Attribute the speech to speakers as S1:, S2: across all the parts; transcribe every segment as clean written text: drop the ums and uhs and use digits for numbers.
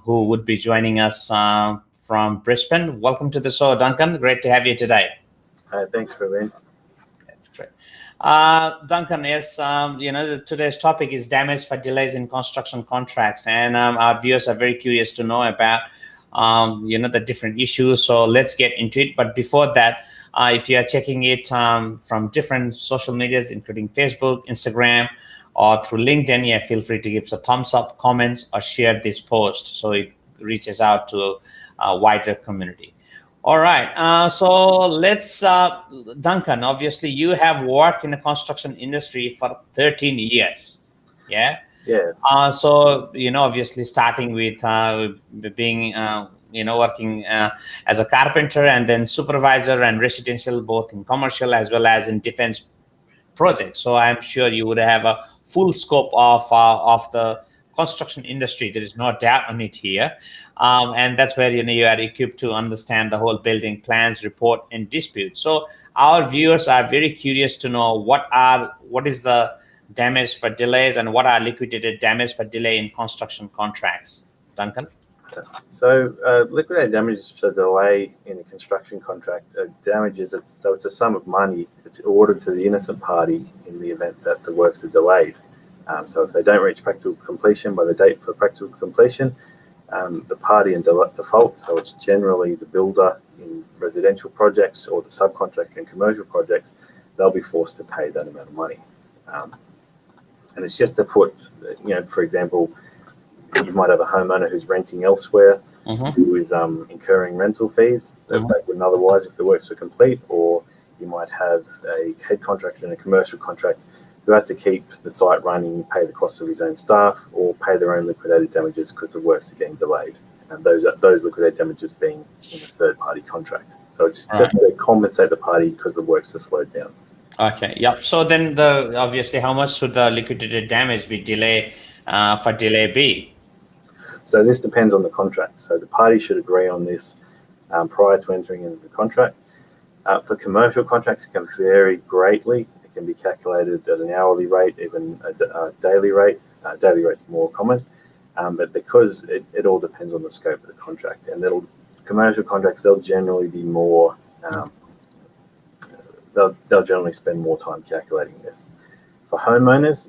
S1: who would be joining us from Brisbane. Welcome to the show, Duncan. Great to have you today.
S2: Thanks for being.
S1: That's great. Duncan, yes, today's topic is damage for delays in construction contracts, and our viewers are very curious to know about, the different issues. So let's get into it. But before that, if you are checking it from different social medias, including Facebook, Instagram, or through LinkedIn, yeah, feel free to give us a thumbs up, comments, or share this post so it reaches out to a wider community. All right, so let's, Duncan, obviously you have worked in the construction industry for 13 years, yeah?
S2: Yeah.
S1: So, obviously starting with being, working as a carpenter and then supervisor and residential, both in commercial as well as in defense projects. So I'm sure you would have a full scope of the construction industry. There is no doubt on it here. And that's where you are equipped to understand the whole building plans, report, and dispute. So our viewers are very curious to know what is the damage for delays and what are liquidated damage for delay in construction contracts. Duncan?
S2: So liquidated damages for delay in a construction contract damages. It's a sum of money. It's ordered to the innocent party in the event that the works are delayed. So if they don't reach practical completion by the date for practical completion, the party in default, so it's generally the builder in residential projects or the subcontractor in commercial projects, they'll be forced to pay that amount of money. And it's just to put, for example, you might have a homeowner who's renting elsewhere, who is incurring rental fees that they wouldn't otherwise if the works were complete, or you might have a head contractor in a commercial contract who has to keep the site running, pay the cost of his own staff, or pay their own liquidated damages because the works are getting delayed. And those liquidated damages being in a third-party contract. So it's just to compensate the party because the works are slowed down.
S1: Okay, yep. So then obviously how much should the liquidated damage be for delay be?
S2: So this depends on the contract. So the party should agree on this prior to entering into the contract. For commercial contracts, it can vary greatly. It can be calculated at an hourly rate, even a daily rate. Daily rate's more common, but because it all depends on the scope of the contract. And commercial contracts, they'll generally be more, they'll generally spend more time calculating this. For homeowners,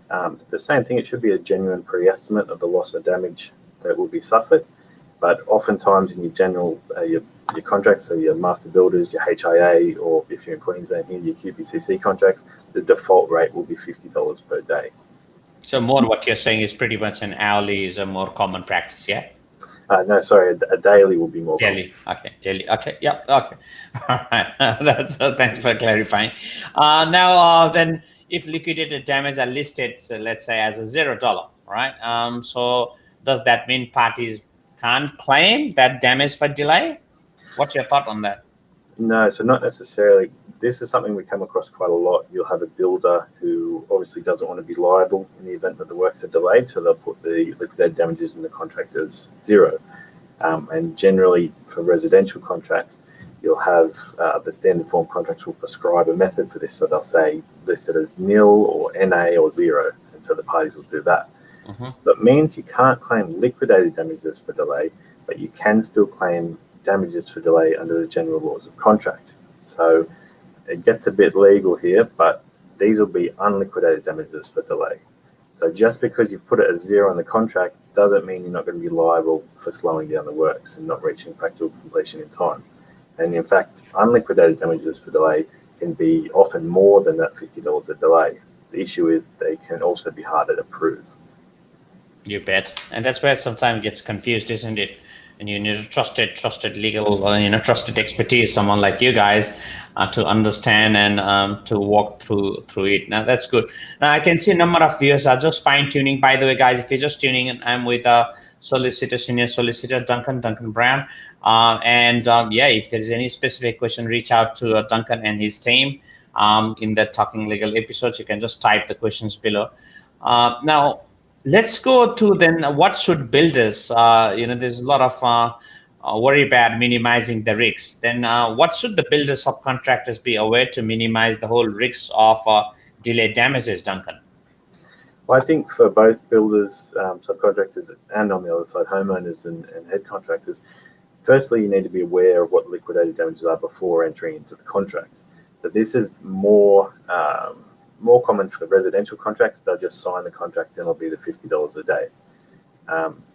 S2: the same thing. It should be a genuine pre-estimate of the loss or damage that will be suffered, but oftentimes in your general your contracts, so your master builders, your HIA, or if you're in Queensland here, your QPCC contracts, the default rate will be $50 per day.
S1: So more what you're saying is pretty much an hourly is a more common practice, yeah?
S2: No, sorry, a daily will be more
S1: daily. Common. Okay, daily. Okay, yeah, okay. All right. Thanks for clarifying. Now, then, if liquidated damage are listed, so let's say as a $0, right? So does that mean parties can't claim that damage for delay? What's your thought on that?
S2: No, so not necessarily. This is something we come across quite a lot. You'll have a builder who obviously doesn't want to be liable in the event that the works are delayed, so they'll put the liquidated damages in the contract as $0. And generally for residential contracts, you'll have the standard form contracts will prescribe a method for this. So they'll say listed as nil or NA or 0, and so the parties will do that. That means you can't claim liquidated damages for delay, but you can still claim damages for delay under the general laws of contract. So it gets a bit legal here, but these will be unliquidated damages for delay. So just because you put it as 0 in the contract doesn't mean you're not going to be liable for slowing down the works and not reaching practical completion in time. And in fact, unliquidated damages for delay can be often more than that $50 a delay. The issue is they can also be harder to prove.
S1: You bet. And that's where sometimes it gets confused, isn't it? And you need a trusted legal, trusted expertise, someone like you guys, to understand and to walk through it. Now, that's good. Now, I can see a number of viewers are just fine-tuning. By the way, guys, if you're just tuning in, I'm with senior solicitor, Duncan Brown. If there's any specific question, reach out to Duncan and his team in the Talking Legal episodes. You can just type the questions below. Now, let's go to then what should builders, there's a lot of worry about minimizing the risks. Then what should the builders, subcontractors be aware to minimize the whole risks of delayed damages, Duncan?
S2: Well, I think for both builders, subcontractors, and on the other side, homeowners and head contractors, firstly, you need to be aware of what liquidated damages are before entering into the contract. But this is more common for residential contracts. They'll just sign the contract and it'll be the $50 a day.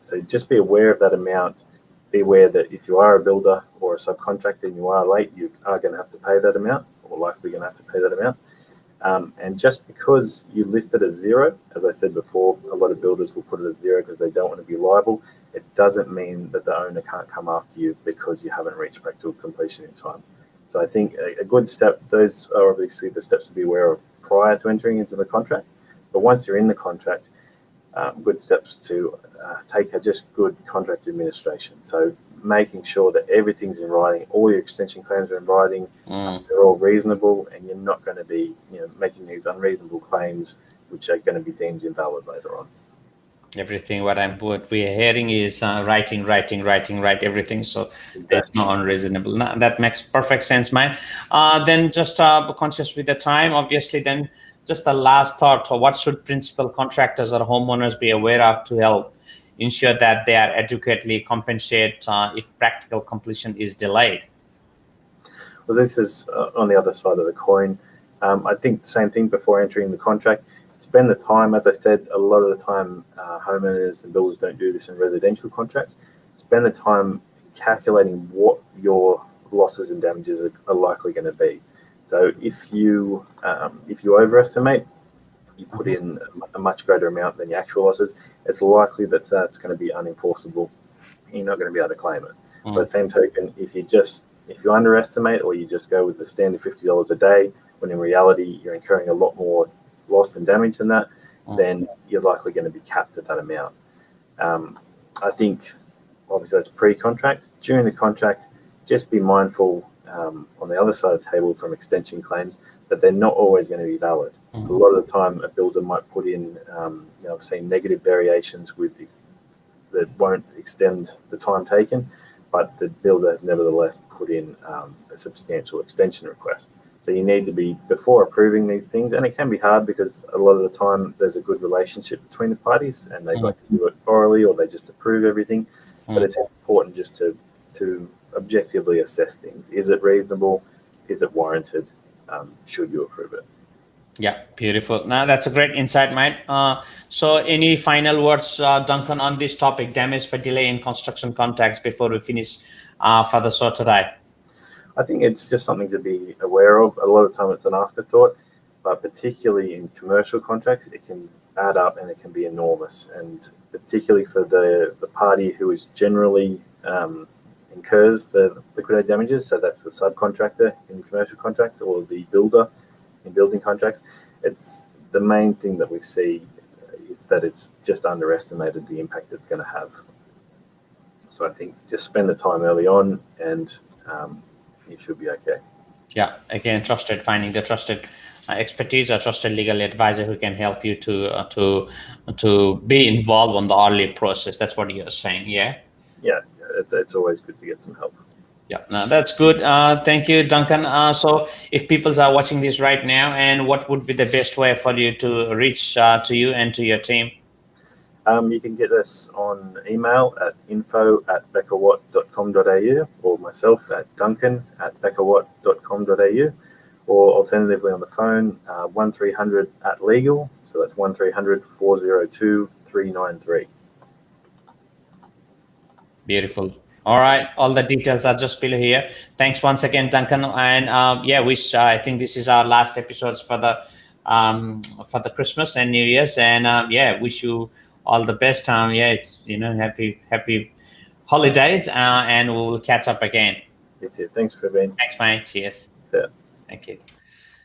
S2: So just be aware of that amount. Be aware that if you are a builder or a subcontractor and you are late, you are going to have to pay that amount, or likely going to have to pay that amount. And just because you list it as zero, as I said before, a lot of builders will put it as zero because they don't want to be liable. It doesn't mean that the owner can't come after you because you haven't reached practical completion in time. So I think a good step, those are obviously the steps to be aware of prior to entering into the contract. But once you're in the contract, good steps to take are just good contract administration. So making sure that everything's in writing, all your extension claims are in writing, they're all reasonable, and you're not going to be making these unreasonable claims which are going to be deemed invalid later on.
S1: Everything what we're hearing is write everything. So
S2: Exactly.
S1: there's no unreasonable. No, that makes perfect sense, mate. Then just conscious with the time, obviously. Then just the last thought: what should principal contractors or homeowners be aware of to help ensure that they are adequately compensated if practical completion is delayed?
S2: Well, this is on the other side of the coin. I think the same thing before entering the contract. Spend the time, as I said, a lot of the time homeowners and builders don't do this in residential contracts. Spend the time calculating what your losses and damages are likely going to be. So if you overestimate, you put in a much greater amount than your actual losses, it's likely that that's going to be unenforceable. You're not going to be able to claim it. By the same token, if you underestimate, or you just go with the standard $50 a day, when in reality you're incurring a lot more loss and damage than that, then you're likely going to be capped at that amount. I think obviously that's pre-contract. During the contract, just be mindful on the other side of the table from extension claims that they're not always going to be valid. A lot of the time, a builder might put in, I've seen negative variations that won't extend the time taken, but the builder has nevertheless put in a substantial extension request. So you need to be, before approving these things, and it can be hard because a lot of the time there's a good relationship between the parties and they like to do it orally or they just approve everything. But it's important just to objectively assess things. Is it reasonable? Is it warranted? Should you approve it?
S1: Yeah, beautiful. Now that's a great insight, mate. So any final words, Duncan, on this topic, damage for delay in construction contracts, before we finish for the show today?
S2: I think it's just something to be aware of. A lot of the time it's an afterthought, but particularly in commercial contracts, it can add up and it can be enormous. And particularly for the party who is generally incurs the liquidated damages, so that's the subcontractor in commercial contracts or the builder in building contracts, it's the main thing that we see is that it's just underestimated the impact it's going to have. So I think just spend the time early on and you should be okay.
S1: Yeah, again, finding the trusted expertise or trusted legal advisor who can help you to be involved on the early process. That's what you're saying, yeah?
S2: Yeah, it's always good to get some help.
S1: Yeah, no, that's good. Thank you, Duncan. So if people are watching this right now, and what would be the best way for you to reach to you and to your team?
S2: You can get us on email at info@beckerwatt.com.au or myself at duncan@beckerwatt.com.au, or alternatively on the phone, 1300 @legal. So that's 1300-402-393.
S1: Beautiful. All right, all the details are just below here. Thanks once again, Duncan. And I think this is our last episodes for the Christmas and New Year's. And wish you all the best. It's happy holidays, and we'll catch up again.
S2: That's it. Thanks for being.
S1: Thanks, mate. Cheers.
S2: Yeah.
S1: Thank you.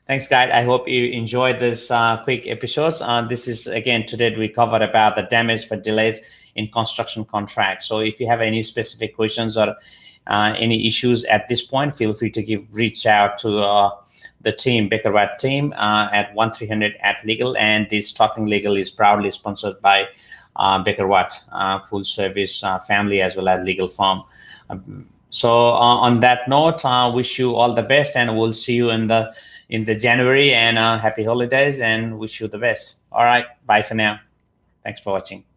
S1: Thanks, guys. I hope you enjoyed this quick episodes. This is, again, today we covered about the damage for delays in construction contracts. So if you have any specific questions or any issues at this point, feel free to reach out to the team, BeckerWatt team, at 1300 @legal. And this Talking Legal is proudly sponsored by BeckerWatt, full service family as well as legal firm. So on that note, wish you all the best, and we'll see you in the in the January, and happy holidays, and wish you the best. All right, bye for now. Thanks for watching.